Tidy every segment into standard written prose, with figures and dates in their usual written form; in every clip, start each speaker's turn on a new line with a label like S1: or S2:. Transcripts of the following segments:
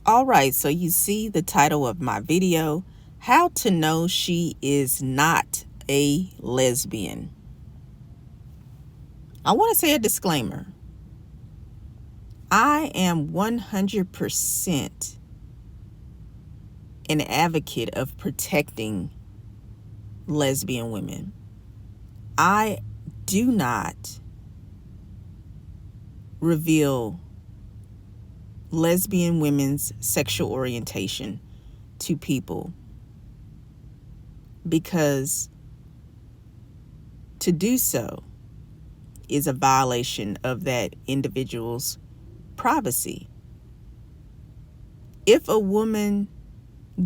S1: All right, so you see the title of my video, How to Know She Is Not a Lesbian. I want to say a disclaimer. I am 100% an advocate of protecting lesbian women. I do not reveal lesbian women's sexual orientation to people because to do so is a violation of that individual's privacy. If a woman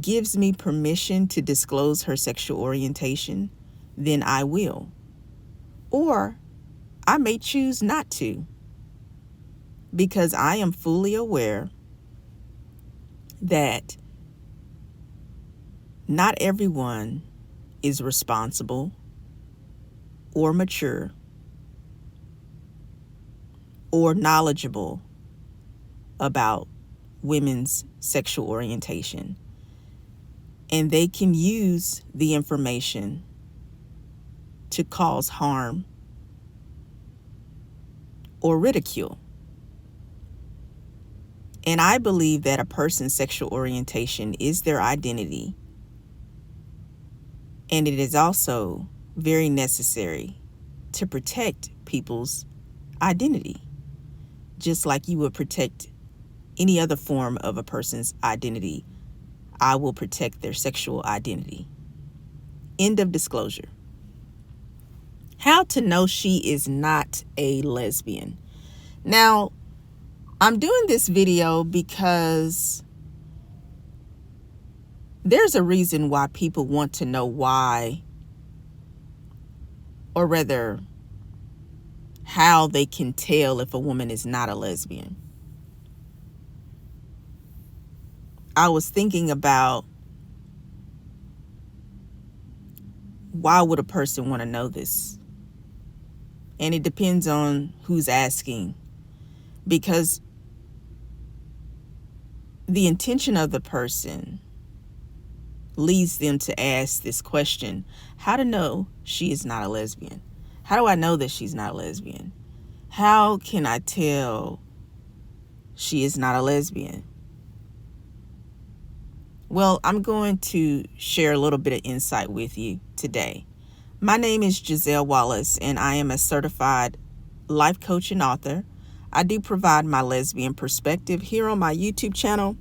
S1: gives me permission to disclose her sexual orientation, then I will. Or I may choose not to, because I am fully aware that not everyone is responsible or mature or knowledgeable about women's sexual orientation. And they can use the information to cause harm or ridicule. And I believe that a person's sexual orientation is their identity. And it is also very necessary to protect people's identity, just like you would protect any other form of a person's identity. I will protect their sexual identity. End of disclosure. How to know she is not a lesbian. Now, I'm doing this video because there's a reason why people want to know why, or rather, how they can tell if a woman is not a lesbian. I was thinking about, why would a person want to know this? And it depends on who's asking, because the intention of the person leads them to ask this question: how to know she is not a lesbian? How do I know that she's not a lesbian? How can I tell she is not a lesbian? Well, I'm going to share a little bit of insight with you today. My name is Giselle Wallace, and I am a certified life coach and author. I do provide my lesbian perspective here on my YouTube channel,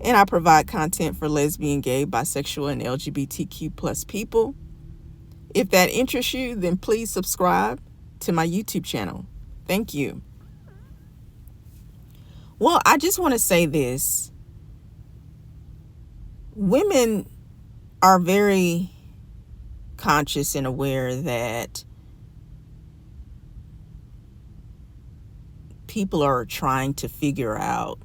S1: and I provide content for lesbian, gay, bisexual, and LGBTQ plus people. If that interests you, then please subscribe to my YouTube channel. Thank you. Well, I just want to say this. Women are very conscious and aware that people are trying to figure out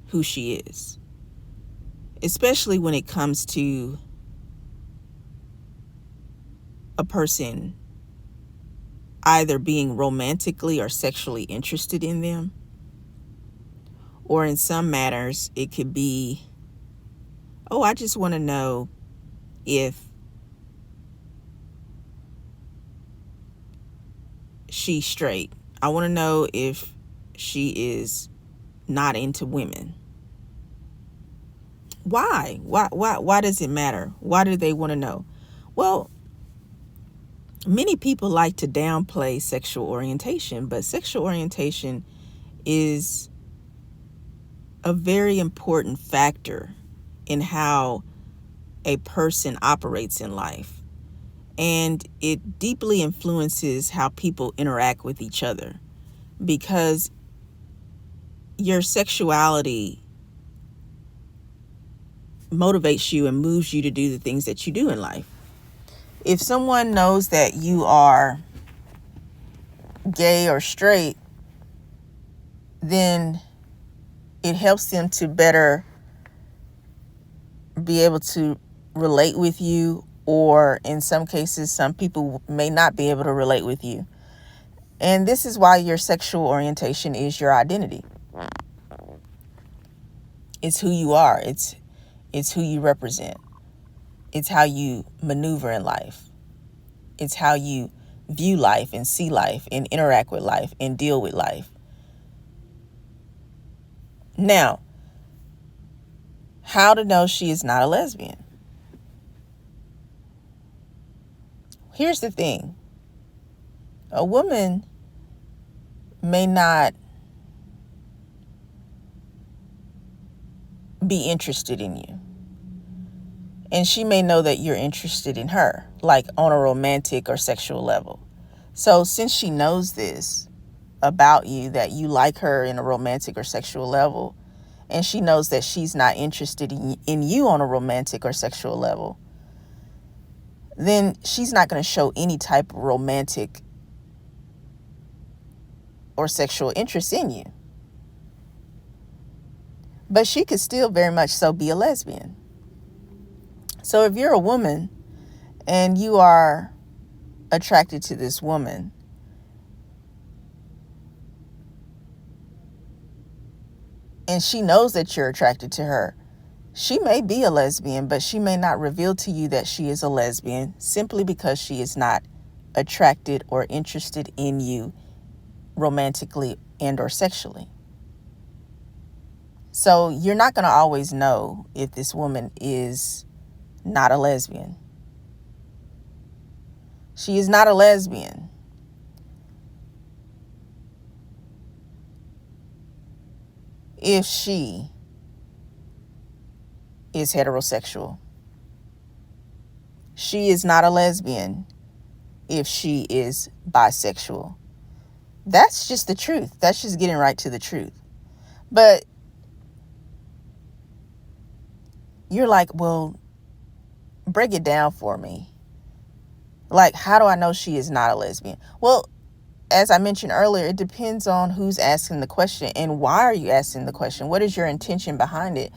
S1: who she is, especially when it comes to a person either being romantically or sexually interested in them, or in some matters, it could be, oh, I just want to know if she's straight. I want to know if she is not into women. Why? Why does it matter? Why do they want to know? Well, many people like to downplay sexual orientation, but sexual orientation is a very important factor in how a person operates in life. And it deeply influences how people interact with each other, because your sexuality motivates you and moves you to do the things that you do in life. If someone knows that you are gay or straight, then it helps them to better be able to relate with you, or in some cases, some people may not be able to relate with you. And this is why your sexual orientation is your identity. It's who you are. It's who you represent. It's how you maneuver in life. It's how you view life and see life and interact with life and deal with life. Now, how to know she is not a lesbian? Here's the thing. A woman may not be interested in you. And she may know that you're interested in her, like on a romantic or sexual level. So since she knows this about you, that you like her in a romantic or sexual level, and she knows that she's not interested in you on a romantic or sexual level, then she's not going to show any type of romantic or sexual interest in you. But she could still very much so be a lesbian. So if you're a woman and you are attracted to this woman, and she knows that you're attracted to her, she may be a lesbian, but she may not reveal to you that she is a lesbian simply because she is not attracted or interested in you romantically and or sexually. So you're not going to always know if this woman is not a lesbian. She is not a lesbian if she is heterosexual. She is not a lesbian if she is bisexual. That's just the truth. That's just getting right to the truth. But you're like, well, break it down for me. Like, how do I know she is not a lesbian? Well, as I mentioned earlier, it depends on who's asking the question and why are you asking the question? What is your intention behind it?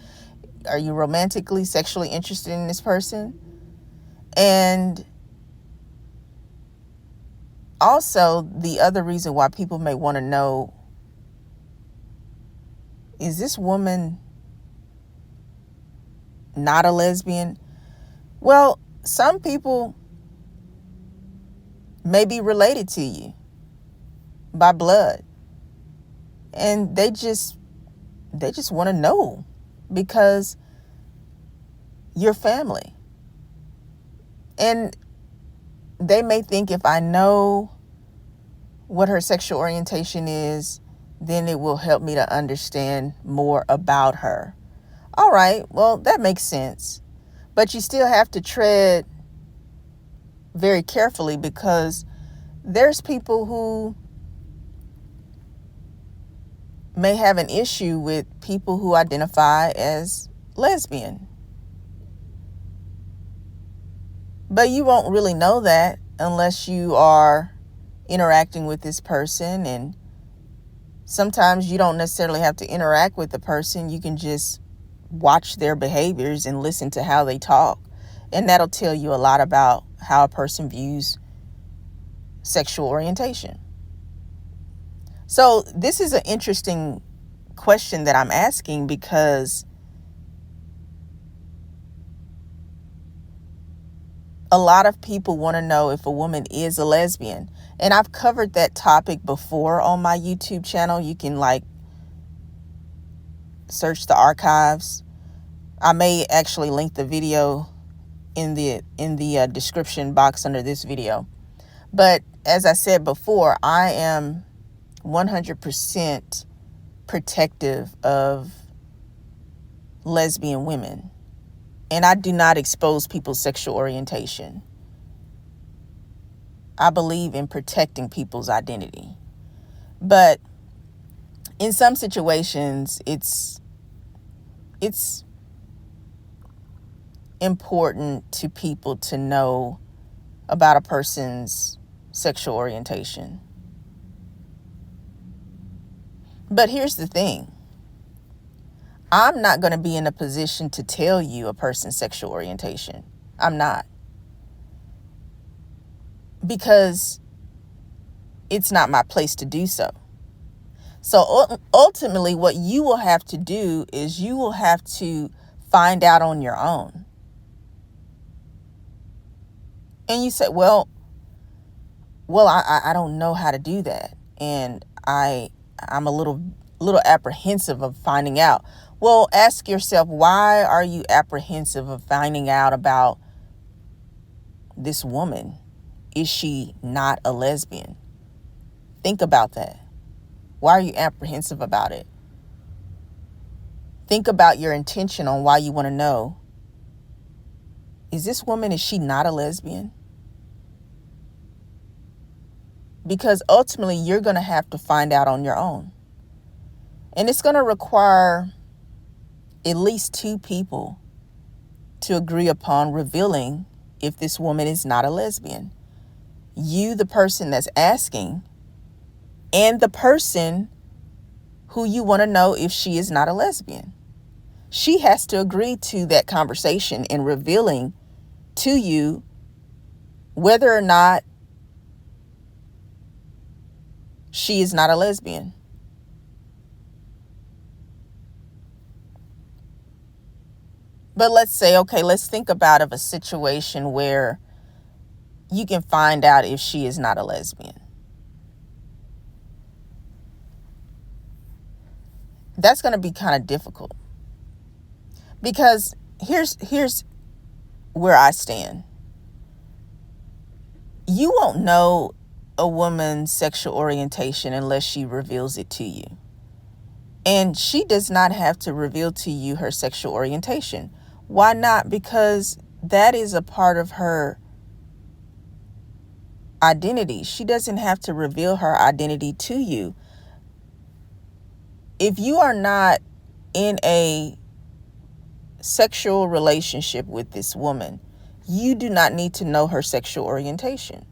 S1: Are you romantically, sexually interested in this person? And also, the other reason why people may want to know, is this woman not a lesbian? Well, some people may be related to you by blood, and they just want to know because you're family. And they may think, if I know what her sexual orientation is, then it will help me to understand more about her. All right, well, that makes sense. But you still have to tread very carefully, because there's people who may have an issue with people who identify as lesbian. But you won't really know that unless you are interacting with this person. And sometimes you don't necessarily have to interact with the person. You can just watch their behaviors and listen to how they talk. And that'll tell you a lot about how a person views sexual orientation. So this is an interesting question that I'm asking, because a lot of people want to know if a woman is a lesbian. And I've covered that topic before on my YouTube channel. You can search the archives. I may actually link the video in the description box under this video. But as I said before, I am 100% protective of lesbian women. And I do not expose people's sexual orientation. I believe in protecting people's identity. But in some situations, it's important to people to know about a person's sexual orientation. But here's the thing. I'm not going to be in a position to tell you a person's sexual orientation. I'm not. Because it's not my place to do so. So ultimately, what you will have to do is you will have to find out on your own. And you say, well, I don't know how to do that. And I'm a little apprehensive of finding out. Well, ask yourself, why are you apprehensive of finding out about this woman? Is she not a lesbian? Think about that. Why are you apprehensive about it? Think about your intention on why you want to know. Is this woman, is she not a lesbian? Because ultimately, you're going to have to find out on your own. And it's going to require at least two people to agree upon revealing if this woman is not a lesbian. You, the person that's asking, and the person who you want to know if she is not a lesbian. She has to agree to that conversation and revealing to you whether or not she is not a lesbian. But let's think about a situation where you can find out if she is not a lesbian. That's going to be kind of difficult. Because here's where I stand. You won't know a woman's sexual orientation unless she reveals it to you. And she does not have to reveal to you her sexual orientation. Why not? Because that is a part of her identity. She doesn't have to reveal her identity to you. If you are not in a sexual relationship with this woman, you do not need to know her sexual orientation.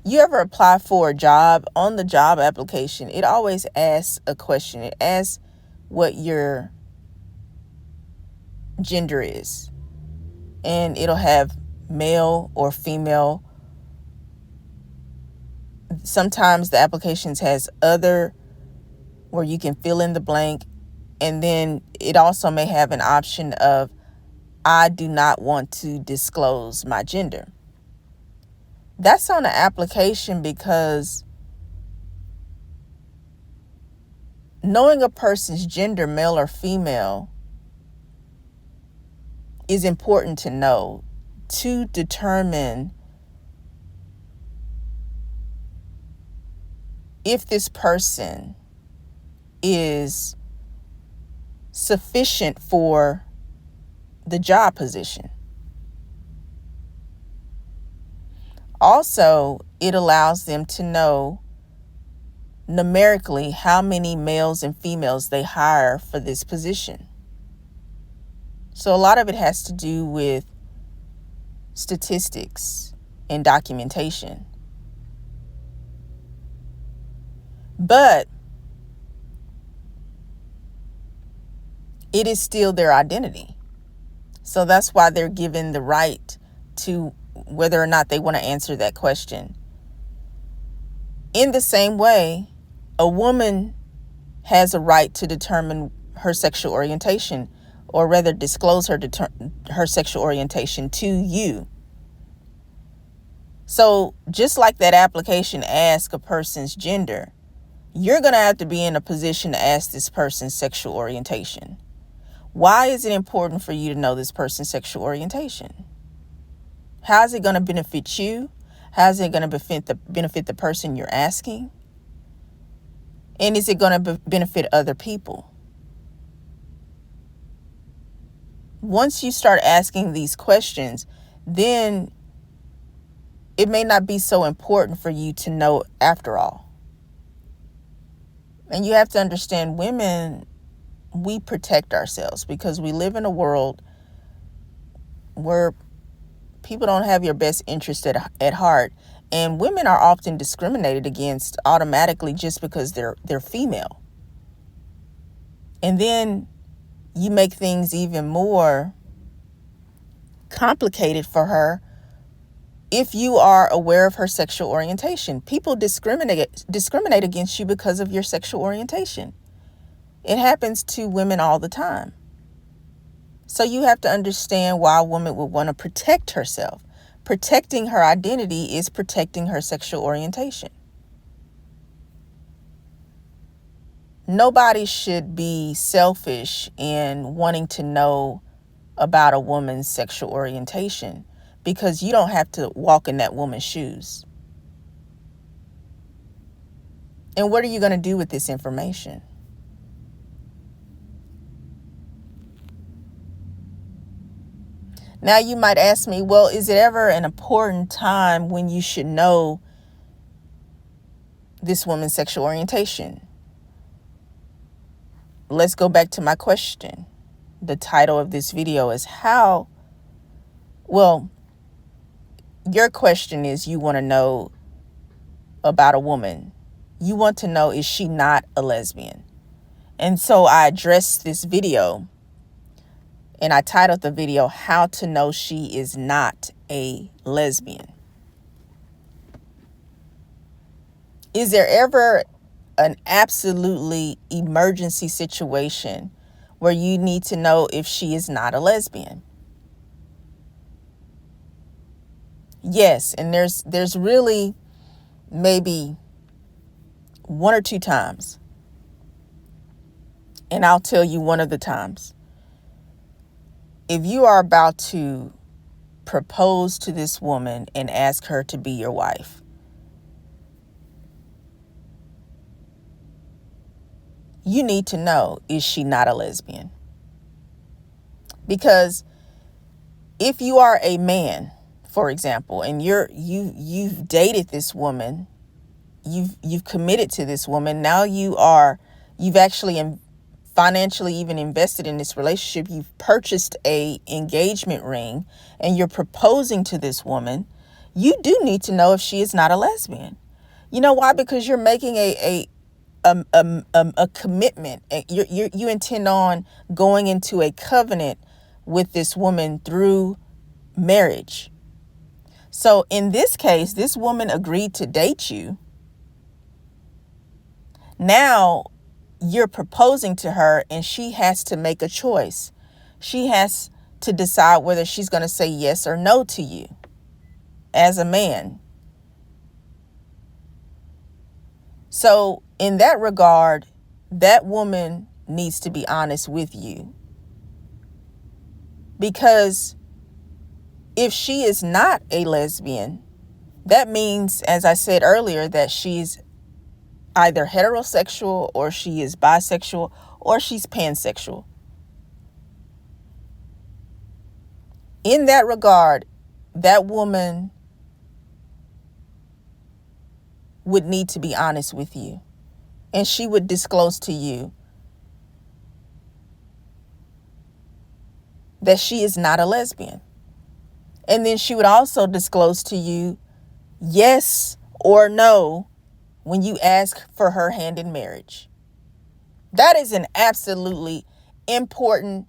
S1: You ever apply for a job? On the job application, it always asks a question. It asks what your gender is. And it'll have male or female. Sometimes the applications has other, where you can fill in the blank. And then it also may have an option of, I do not want to disclose my gender. That's on the application because knowing a person's gender, male or female, is important to know to determine if this person is sufficient for the job position. Also, it allows them to know numerically how many males and females they hire for this position. So a lot of it has to do with statistics and documentation. But it is still their identity. So that's why they're given the right to whether or not they want to answer that question. In the same way, a woman has a right to determine her sexual orientation, or rather disclose her sexual orientation to you. So just like that application asks a person's gender, you're going to have to be in a position to ask this person's sexual orientation. Why is it important for you to know this person's sexual orientation? How is it going to benefit you? How is it going to benefit the person you're asking? And is it going to benefit other people? Once you start asking these questions, then it may not be so important for you to know after all. And you have to understand, women, we protect ourselves because we live in a world where people don't have your best interest at heart. And women are often discriminated against automatically just because they're female. And then you make things even more complicated for her if you are aware of her sexual orientation. People discriminate against you because of your sexual orientation. It happens to women all the time. So you have to understand why a woman would want to protect herself. Protecting her identity is protecting her sexual orientation. Nobody should be selfish in wanting to know about a woman's sexual orientation, because you don't have to walk in that woman's shoes. And what are you going to do with this information? Now you might ask me, well, is it ever an important time when you should know this woman's sexual orientation? Let's go back to my question. The title of this video is your question is, you want to know about a woman. You want to know, is she not a lesbian? And so I addressed this video, and I titled the video, How to Know She Is Not a Lesbian. Is there ever an absolutely emergency situation where you need to know if she is not a lesbian? Yes, and there's really maybe one or two times. And I'll tell you one of the times. If you are about to propose to this woman and ask her to be your wife, you need to know, is she not a lesbian? Because if you are a man, for example, and you've dated this woman, you've committed to this woman, now you've actually financially even invested in this relationship, you've purchased a engagement ring, and you're proposing to this woman, you do need to know if she is not a lesbian. You know why? Because you're making a commitment. You intend on going into a covenant with this woman through marriage. So in this case, this woman agreed to date you. Now you're proposing to her, and she has to make a choice. She has to decide whether she's going to say yes or no to you as a man. So in that regard, that woman needs to be honest with you. Because if she is not a lesbian, that means, as I said earlier, that she's either heterosexual, or she is bisexual, or she's pansexual. In that regard, that woman would need to be honest with you, and she would disclose to you that she is not a lesbian. And then she would also disclose to you yes or no when you ask for her hand in marriage. That is an absolutely important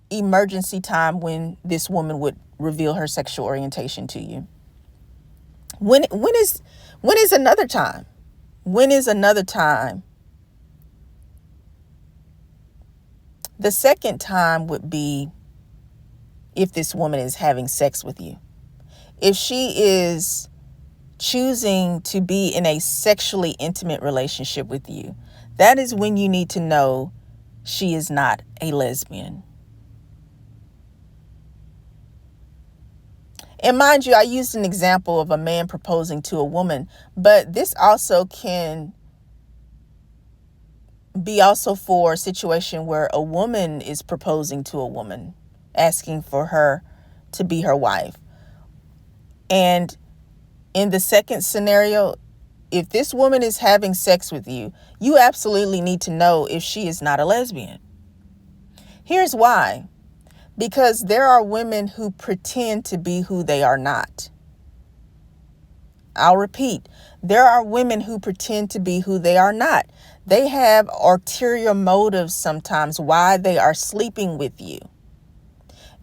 S1: emergency time when this woman would reveal her sexual orientation to you. When is another time? When is another time? The second time would be if this woman is having sex with you. If she is choosing to be in a sexually intimate relationship with you, that is when you need to know she is not a lesbian. And mind you, I used an example of a man proposing to a woman, but this also can be also for a situation where a woman is proposing to a woman, asking for her to be her wife. And in the second scenario, if this woman is having sex with you, you absolutely need to know if she is not a lesbian. Here's why. Because there are women who pretend to be who they are not. I'll repeat. There are women who pretend to be who they are not. They have ulterior motives sometimes why they are sleeping with you.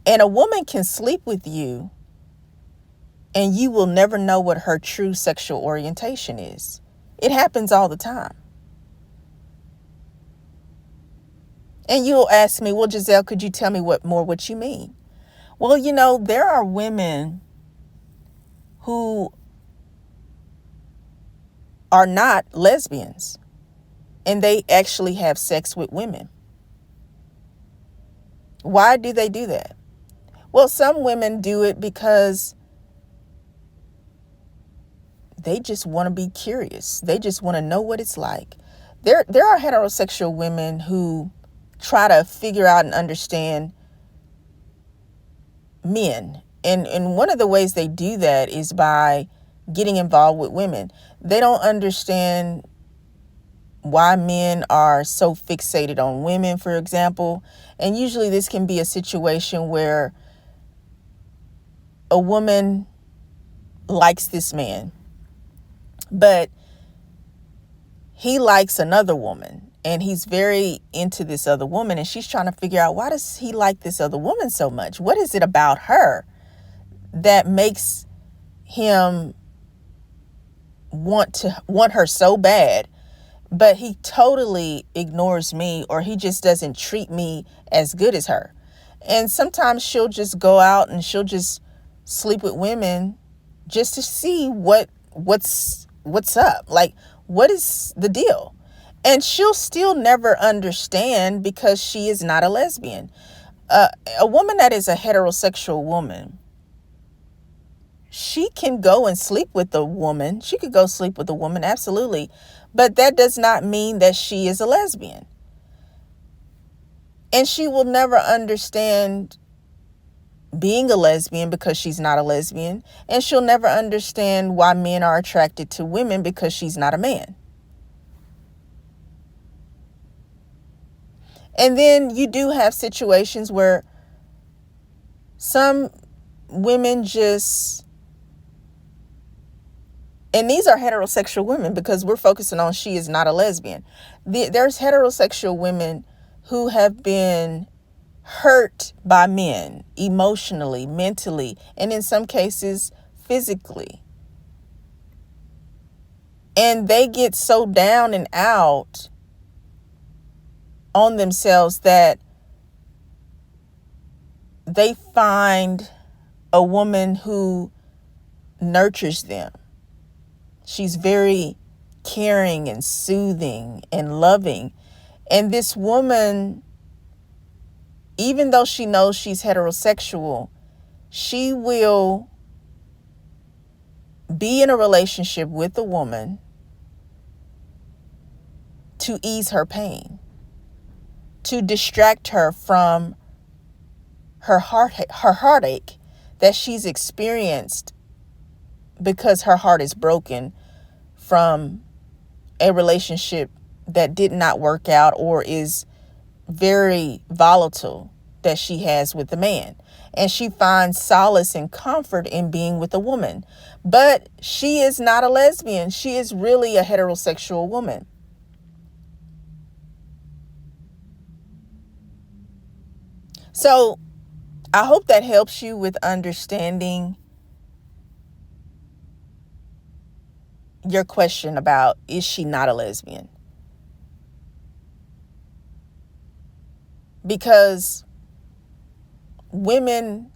S1: And a woman can sleep with you And you will never know what her true sexual orientation is. It happens all the time. And you'll ask me, well, Giselle, could you tell me what you mean? Well, there are women who are not lesbians, and they actually have sex with women. Why do they do that? Well, some women do it because they just want to be curious. They just want to know what it's like. There are heterosexual women who try to figure out and understand men. And one of the ways they do that is by getting involved with women. They don't understand why men are so fixated on women, for example. And usually this can be a situation where a woman likes this man, but he likes another woman, and he's very into this other woman, and she's trying to figure out, why does he like this other woman so much? What is it about her that makes him want her so bad, but he totally ignores me, or he just doesn't treat me as good as her? And sometimes she'll just go out and she'll just sleep with women just to see what's up. Like, what is the deal? And she'll still never understand, because she is not a lesbian. A woman that is a heterosexual woman, she can go and sleep with a woman. She could go sleep with a woman, absolutely. But that does not mean that she is a lesbian. And she will never understand being a lesbian because she's not a lesbian. And she'll never understand why men are attracted to women because she's not a man. And then you do have situations where some women just, and these are heterosexual women because we're focusing on she is not a lesbian. There's heterosexual women who have been hurt by men emotionally, mentally, and in some cases physically. And they get so down and out on themselves that they find a woman who nurtures them. She's very caring and soothing and loving. And this woman, even though she knows she's heterosexual, she will be in a relationship with a woman to ease her pain, to distract her from her heartache that she's experienced because her heart is broken from a relationship that did not work out or is very volatile that she has with the man. And she finds solace and comfort in being with a woman. But she is not a lesbian. She is really a heterosexual woman. So I hope that helps you with understanding your question about, is she not a lesbian? Because women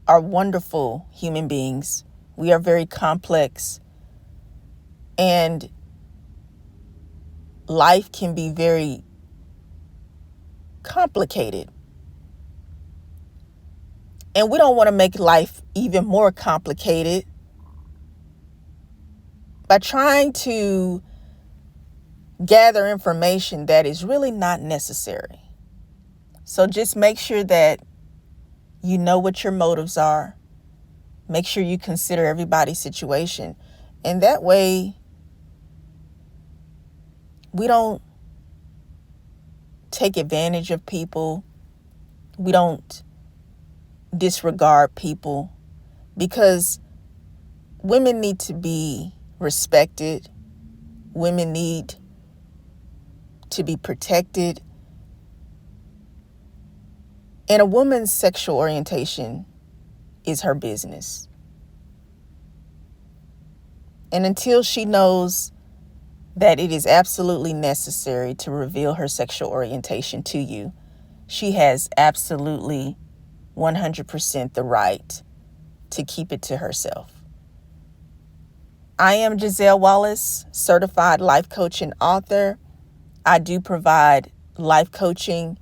S1: are wonderful human beings. We are very complex, and life can be very complicated. And we don't want to make life even more complicated by trying to gather information that is really not necessary. So just make sure that you know what your motives are. Make sure you consider everybody's situation. And that way, we don't take advantage of people. We don't disregard people, because women need to be respected. Women need to be protected. And a woman's sexual orientation is her business. And until she knows that it is absolutely necessary to reveal her sexual orientation to you, she has absolutely 100% the right to keep it to herself. I am Giselle Wallace, certified life coach and author. I do provide life coaching.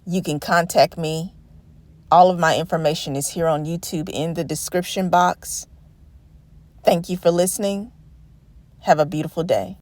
S1: You can contact me. All of my information is here on YouTube in the description box. Thank you for listening. Have a beautiful day.